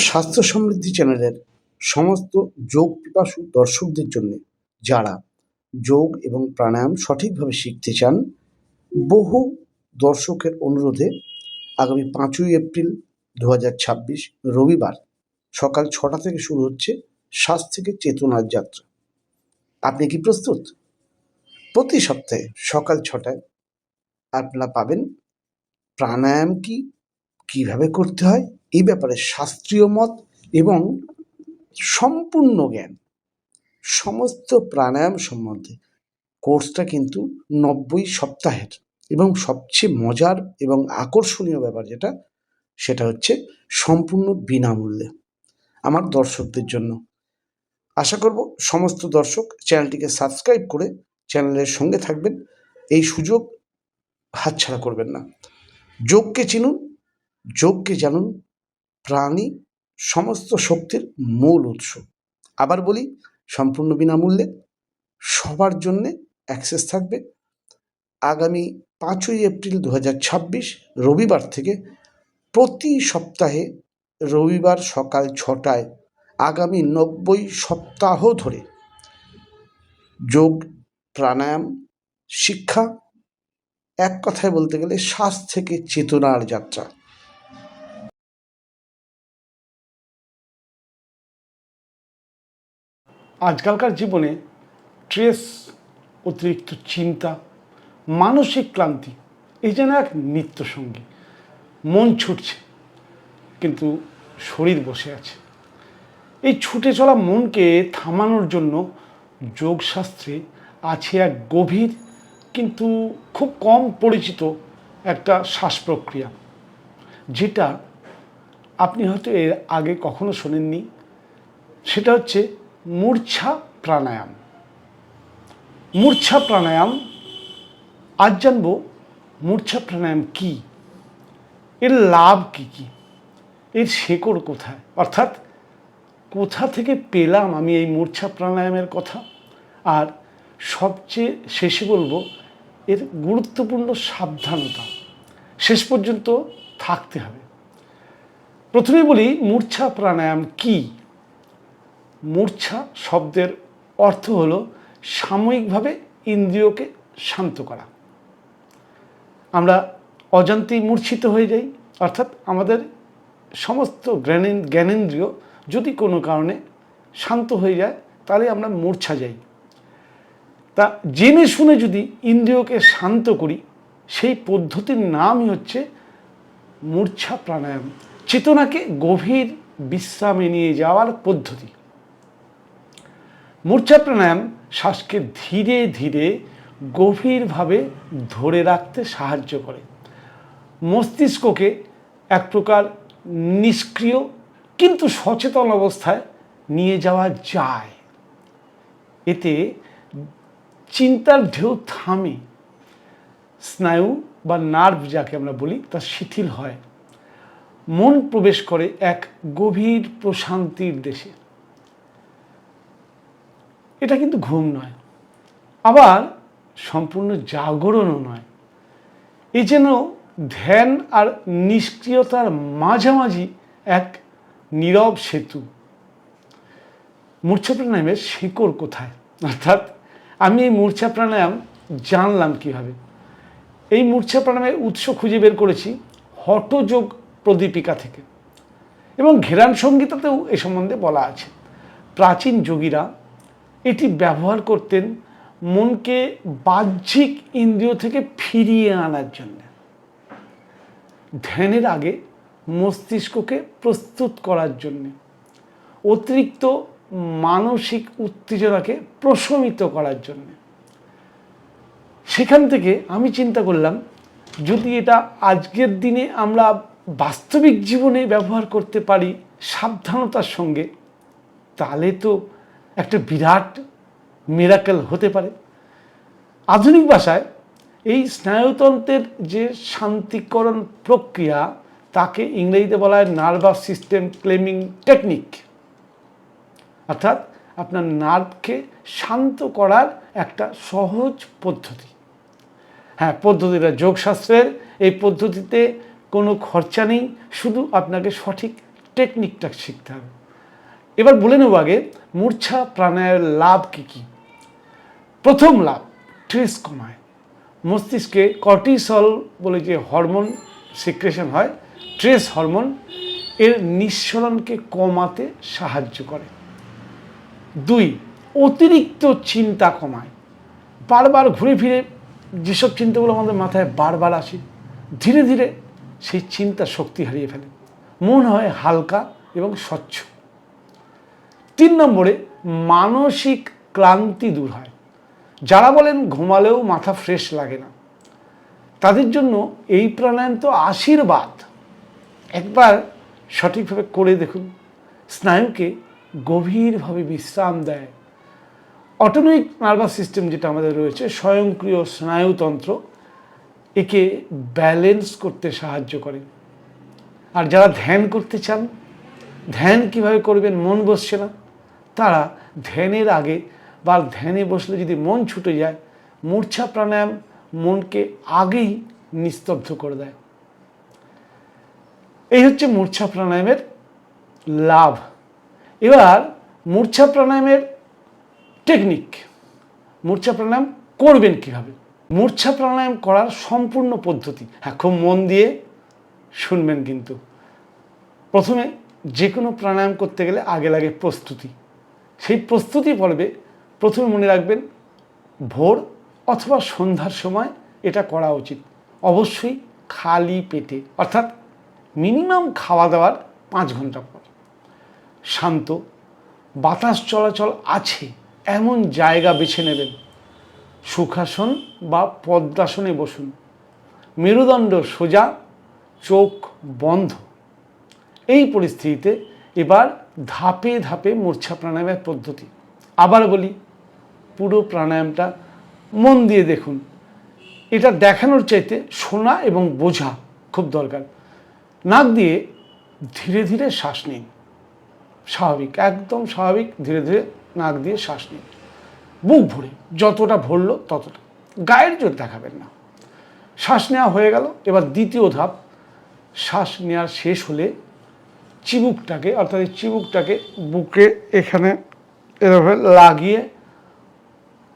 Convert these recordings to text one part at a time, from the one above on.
স্বাস্থ্য সমৃদ্ধি চ্যানেলের সমস্ত যোগ পিপাসু দর্শকদের জন্য, যারা যোগ এবং প্রাণায়াম সঠিকভাবে শিখতে চান, বহু দর্শকের অনুরোধে আগামী 5ই এপ্রিল 2026 রবিবার সকাল 6টা থেকে শুরু হচ্ছে শ্বাস থেকে চেতনার যাত্রা। আপনি কি প্রস্তুত? প্রতি সপ্তাহে সকাল 6টায় আপনারা পাবেন প্রাণায়াম কি, কিভাবে করতে হয় এই ব্যাপারে শাস্ত্রীয় মত এবং সম্পূর্ণ জ্ঞান। সমস্ত প্রাণায়াম সম্বন্ধে কোর্সটা কিন্তু 90 সপ্তাহের, এবং সবচেয়ে মজার এবং আকর্ষণীয় ব্যাপার যেটা, সেটা হচ্ছে সম্পূর্ণ বিনামূল্যে আমার দর্শকদের জন্য। আশা করব সমস্ত দর্শক চ্যানেলটিকে সাবস্ক্রাইব করে চ্যানেলের সঙ্গে থাকবেন। এই সুযোগ হাতছাড়া করবেন না। যোগকে চিনুন, যোগকে জানুন, প্রাণী সমস্ত শক্তির মূল উৎস। আবার বলি, সম্পূর্ণ বিনামূল্যে সবার জন্যে অ্যাক্সেস থাকবে। আগামী 5ই এপ্রিল 2026 রবিবার থেকে প্রতি সপ্তাহে রবিবার সকাল 6টায় আগামী 90 সপ্তাহ ধরে যোগ প্রাণায়াম শিক্ষা, এক কথায় বলতে গেলে শ্বাস থেকে চেতনার যাত্রা। আজকালকার জীবনে স্ট্রেস, অতিরিক্ত চিন্তা, মানসিক ক্লান্তি এই যেন এক নিত্যসঙ্গী। মন ছুটছে কিন্তু শরীর বসে আছে। এই ছুটে চলা মনকে থামানোর জন্য যোগশাস্ত্রে আছে এক গভীর কিন্তু খুব কম পরিচিত একটা শ্বাস প্রক্রিয়া, যেটা আপনি হয়তো এর আগে কখনো শোনেননি। সেটা হচ্ছে মূর্ছা প্রাণায়াম। মূর্ছা প্রাণায়াম, আজ জানব মূর্ছা প্রাণায়াম কি, এর লাভ কি কি, এর শেকড় কোথায়, অর্থাৎ কোথা থেকে পেলাম আমি এই মূর্ছা প্রাণায়ামের কথা, আর সবচেয়ে শেষে বলবো এর গুরুত্বপূর্ণ সাবধানতা শেষ পর্যন্ত থাকতে হবে। প্রথমে বলি মূর্ছা প্রাণায়াম কি। মূর্ছা শব্দের অর্থ হলো সাময়িকভাবে ইন্দ্রিয়কে শান্ত করা। আমরা অজান্তেই মূর্ছিত হয়ে যাই, অর্থাৎ আমাদের সমস্ত জ্ঞানেন্দ্রিয় যদি কোনো কারণে শান্ত হয়ে যায় তাহলে আমরা মূর্ছা যাই। তা জেনে শুনে যদি ইন্দ্রিয়কে শান্ত করি, সেই পদ্ধতির নামই হচ্ছে মূর্ছা প্রাণায়াম, চেতনাকে গভীর বিশ্রামে নিয়ে যাওয়ার পদ্ধতি। মূর্ছা প্রাণায়াম শ্বাসকে ধীরে ধীরে গভীরভাবে ধরে রাখতে সাহায্য করে। মস্তিষ্ককে এক প্রকার নিষ্ক্রিয় কিন্তু সচেতন অবস্থায় নিয়ে যাওয়া যায়। এতে চিন্তার ঢেউ থামে, স্নায়ু বা নার্ভ যাকে আমরা বলি তা শিথিল হয়, মন প্রবেশ করে এক গভীর প্রশান্তির দেশে। এটা কিন্তু ঘুম নয়, আবার সম্পূর্ণ জাগরণও নয়। এই যেন ধ্যান আর নিষ্ক্রিয়তার মাঝামাঝি এক নীরব সেতু। মূর্ছা প্রাণায়ামের শিকড় কোথায়, অর্থাৎ আমি এই মূর্ছা প্রাণায়াম জানলাম কিভাবে। এই মূর্ছা প্রাণায়ামের উৎস খুঁজে বের করেছি হঠযোগ প্রদীপিকা থেকে, এবং ঘেরান সংহিতাতেও এ সম্বন্ধে বলা আছে। প্রাচীন যোগীরা এটি ব্যবহার করতেন মনকে বাহ্যিক ইন্দ্রিয় থেকে ফিরিয়ে আনার জন্য। ধ্যানের আগে মস্তিষ্ককে প্রস্তুত করার জন্য, অতিরিক্ত মানসিক উত্তেজনাকে প্রশমিত করার জন্য। সেখান থেকে আমি চিন্তা করলাম, যদি এটা আজকের দিনে আমরা বাস্তবিক জীবনে ব্যবহার করতে পারি সাবধানতার সঙ্গে, তাহলে তো একটা বিরাট মিরাকেল হতে পারে। আধুনিক ভাষায় এই স্নায়ুতন্ত্রের যে শান্তিকরণ প্রক্রিয়া, তাকে ইংরেজিতে বলা হয় নার্ভাস সিস্টেম ক্লেমিং টেকনিক, অর্থাৎ আপনার নার্ভকে শান্ত করার একটা সহজ পদ্ধতি। হ্যাঁ, পদ্ধতিটা যোগশাস্ত্রের। এই পদ্ধতিতে কোনো খরচা নেই, শুধু আপনাকে সঠিক টেকনিকটা শিখতে হবে। এবার বলে নেব আগে মূর্ছা প্রাণায়ামের লাভ কী কী। প্রথম লাভ, স্ট্রেস কমায়। মস্তিষ্কে কর্টিসল বলে যে হরমোন সিক্রেশন হয়, স্ট্রেস হরমোন, এর নিঃসরণকে কমাতে সাহায্য করে। 2, অতিরিক্ত চিন্তা কমায়। বারবার ঘুরে ফিরে যেসব চিন্তাগুলো আমাদের মাথায় বারবার আসে, ধীরে ধীরে সেই চিন্তা শক্তি হারিয়ে ফেলে, মন হয় হালকা এবং স্বচ্ছ। 3 নম্বরে, মানসিক ক্লান্তি দূর হয়। যারা বলেন ঘুমালেও মাথা ফ্রেশ লাগে না, তাদের জন্য এই প্রাণায়াম তো আশীর্বাদ। একবার সঠিকভাবে করে দেখুন, স্নায়ুকে গভীরভাবে বিশ্রাম দেয়। অটোনমিক নার্ভাস সিস্টেম যেটা আমাদের রয়েছে, স্বয়ংক্রিয় স্নায়ুতন্ত্র, একে ব্যালেন্স করতে সাহায্য করে। আর যারা ধ্যান করতে চান, ধ্যান কিভাবে করবেন, মন বসছে না, তারা ধ্যানের আগে বা ধ্যানে বসলে যদি মন ছুটে যায়, মূর্ছা প্রাণায়াম মনকে আগেই নিস্তব্ধ করে দেয়। এই হচ্ছে মূর্ছা প্রাণায়ামের লাভ। এবার মূর্ছা প্রাণায়ামের টেকনিক, মূর্ছা প্রাণায়াম করবেন কিভাবে। মূর্ছা প্রাণায়াম করার সম্পূর্ণ পদ্ধতি, হ্যাঁ, খুব মন দিয়ে শুনবেন কিন্তু। প্রথমে যে কোনো প্রাণায়াম করতে গেলে আগে লাগে প্রস্তুতি। সেই প্রস্তুতি পর্বে প্রথমে মনে রাখবেন ভোর অথবা সন্ধ্যার সময় এটা করা উচিত, অবশ্যই খালি পেটে, অর্থাৎ মিনিমাম খাওয়া দাওয়ার 5 ঘন্টা পর। শান্ত, বাতাস চলাচল আছে এমন জায়গা বেছে নেবেন। সুখাসন বা পদ্মাসনে বসুন, মেরুদণ্ড সোজা, চোখ বন্ধ। এই পরিস্থিতিতে এবার ধাপে ধাপে মূর্ছা প্রাণায়ামের পদ্ধতি। আবার বলি, পুরো প্রাণায়ামটা মন দিয়ে দেখুন। এটা দেখানোর চাইতে শোনা এবং বোঝা খুব দরকার। নাক দিয়ে ধীরে ধীরে শ্বাস নিন, স্বাভাবিক, একদম স্বাভাবিক, ধীরে ধীরে নাক দিয়ে শ্বাস নিন, বুক ভরে, যতটা ভরলো ততটা, গায়ের জোর দেখাবেন না। শ্বাস নেওয়া হয়ে গেল। এবার দ্বিতীয় ধাপ, শ্বাস নেওয়ার শেষ হলে চিবুকটাকে, অর্থাৎ এই চিবুকটাকে বুকে এখানে এভাবে লাগিয়ে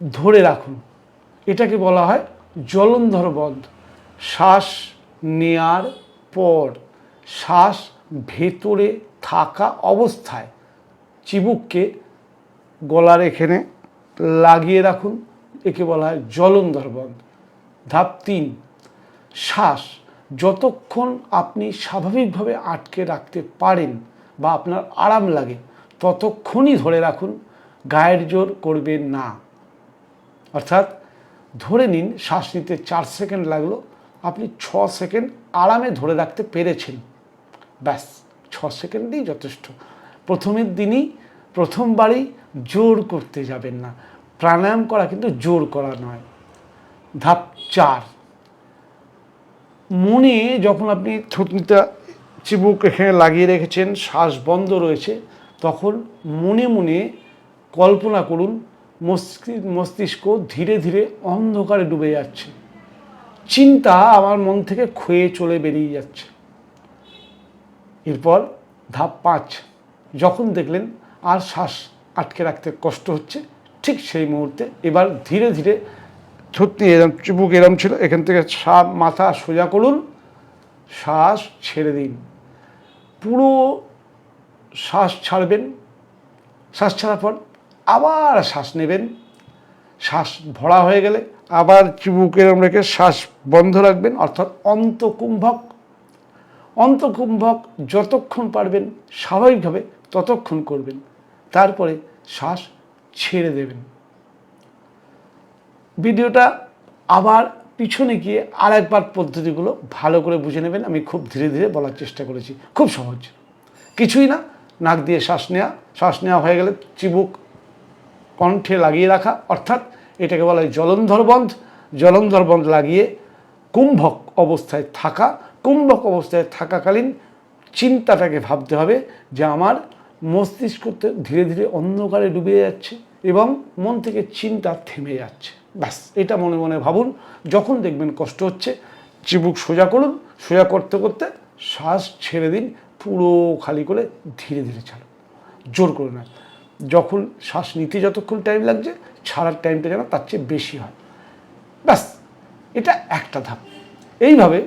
ধরে রাখুন। এটাকে বলা হয় জলন্ধর বন্ধ। শ্বাস নেয়ার পর শ্বাস ভেতরে থাকা অবস্থায় চিবুককে গলার এখানে লাগিয়ে রাখুন, একে বলা হয় জলন্ধর বন্ধ। ধাপ 3, শ্বাস যতক্ষণ আপনি স্বাভাবিকভাবে আটকে রাখতে পারেন বা আপনার আরাম লাগে ততক্ষণই ধরে রাখুন, গায়ের জোর করবেন না। অর্থাৎ ধরে নিন শ্বাস নিতে 4 সেকেন্ড লাগলো, আপনি 6 সেকেন্ড আরামে ধরে রাখতে পেরেছেন, ব্যাস 6 সেকেন্ডই যথেষ্ট। প্রথমের দিনই, প্রথমবারই জোর করতে যাবেন না। প্রাণায়াম করা কিন্তু জোর করা নয়। ধাপ 4, মনে যখন আপনি থুতনিটা চিবুক এখানে লাগিয়ে রেখেছেন, শ্বাস বন্ধ রয়েছে, তখন মনে মনে কল্পনা করুন মস্তিষ্ক ধীরে ধীরে অন্ধকারে ডুবে যাচ্ছে, চিন্তা আমার মন থেকে ক্ষয়ে চলে বেরিয়ে যাচ্ছে। এরপর ধাপ 5, যখন দেখলেন আর শ্বাস আটকে রাখতে কষ্ট হচ্ছে, ঠিক সেই মুহূর্তে এবার ধীরে ধীরে থুতনি এরম, চিবুক এরম ছিল, এখান থেকে মাথা সোজা করুন, শ্বাস ছেড়ে দিন, পুরো শ্বাস ছাড়বেন। শ্বাস ছাড়ার পর আবার শ্বাস নেবেন, শ্বাস ভরা হয়ে গেলে আবার চিবুক এরম রেখে শ্বাস বন্ধ রাখবেন, অর্থাৎ অন্তকুম্ভক। অন্তকুম্ভক যতক্ষণ পারবেন স্বাভাবিকভাবে ততক্ষণ করবেন, তারপরে শ্বাস ছেড়ে দেবেন। ভিডিওটা আবার পিছনে গিয়ে আর একবার পদ্ধতিগুলো ভালো করে বুঝে নেবেন। আমি খুব ধীরে ধীরে বলার চেষ্টা করেছি, খুব সহজ, কিছুই না। নাক দিয়ে শ্বাস নেওয়া হয়ে গেলে চিবুক কণ্ঠে লাগিয়ে রাখা, অর্থাৎ এটাকে বলা হয় জলন্ধর বন্ধ। জলন্ধর বন্ধ লাগিয়ে কুম্ভক অবস্থায় থাকা। কুম্ভক অবস্থায় থাকাকালীন চিন্তাটাকে ভাবতে হবে যে আমার মস্তিষ্কতে ধীরে ধীরে অন্ধকারে ডুবে যাচ্ছে এবং মন থেকে চিন্তা থেমে যাচ্ছে, ব্যাস এটা মনে মনে ভাবুন। যখন দেখবেন কষ্ট হচ্ছে, চিবুক সোজা করুন, সোজা করতে করতে শ্বাস ছেড়ে দিন, পুরো খালি করে ধীরে ধীরে ছাড়ো, জোর করে না। যখন শ্বাস নিতে যতক্ষণ টাইম লাগছে, ছাড়ার টাইমটা যেন তার চেয়ে বেশি হয়। ব্যাস, এটা একটা ধাপ। এইভাবে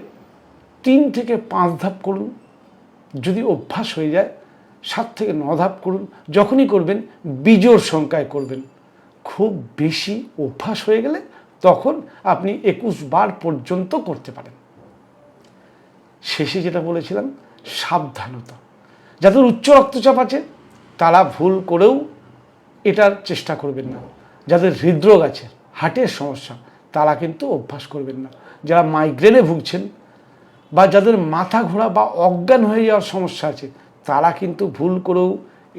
3 থেকে 5 ধাপ করুন। যদি অভ্যাস হয়ে যায় 7 থেকে 9 ধাপ করুন। যখনই করবেন বিজোড় সংখ্যায় করবেন। খুব বেশি অভ্যাস হয়ে গেলে তখন আপনি 21 বার পর্যন্ত করতে পারেন। শেষে যেটা বলেছিলাম, সাবধানতা। যাদের উচ্চ রক্তচাপ আছে তারা ভুল করেও এটার চেষ্টা করবেন না। যাদের হৃদরোগ আছে, হার্টের সমস্যা, তারা কিন্তু অভ্যাস করবেন না। যারা মাইগ্রেনে ভুগছেন বা যাদের মাথা ঘোরা বা অজ্ঞান হয়ে যাওয়ার সমস্যা আছে, তারা কিন্তু ভুল করেও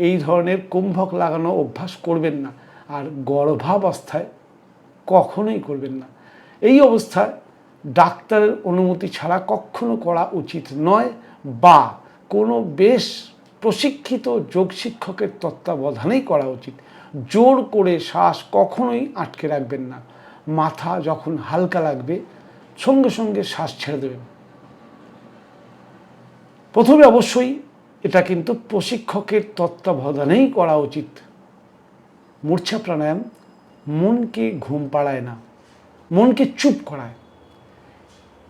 এই ধরনের কুম্ভক লাগানো অভ্যাস করবেন না। আর গর্ভাবস্থায় কখনোই করবেন না। এই অবস্থায় ডাক্তারের অনুমতি ছাড়া কখনো করা উচিত নয়, বা কোনো বেশ প্রশিক্ষিত যোগ শিক্ষকের তত্ত্বাবধানেই করা উচিত। জোর করে শ্বাস কখনোই আটকে রাখবেন না। মাথা যখন হালকা লাগবে সঙ্গে সঙ্গে শ্বাস ছেড়ে দেবেন। প্রথমে অবশ্যই এটা কিন্তু প্রশিক্ষকের তত্ত্বাবধানেই করা উচিত। মূর্ছা প্রাণায়াম মনকে ঘুম পাড়ায় না, মনকে চুপ করায়।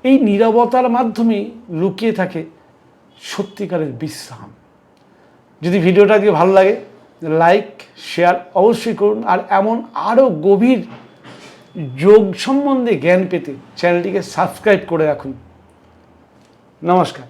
এই নীরবতার মাধ্যমে লুকিয়ে থাকে সত্যিকারের বিশ্রাম। যদি ভিডিওটা দিয়ে ভালো লাগে, লাইক শেয়ার অবশ্যই করুন। আর এমন আরও গভীর যোগ সম্বন্ধে জ্ঞান পেতে চ্যানেলটিকে সাবস্ক্রাইব করে রাখুন। নমস্কার।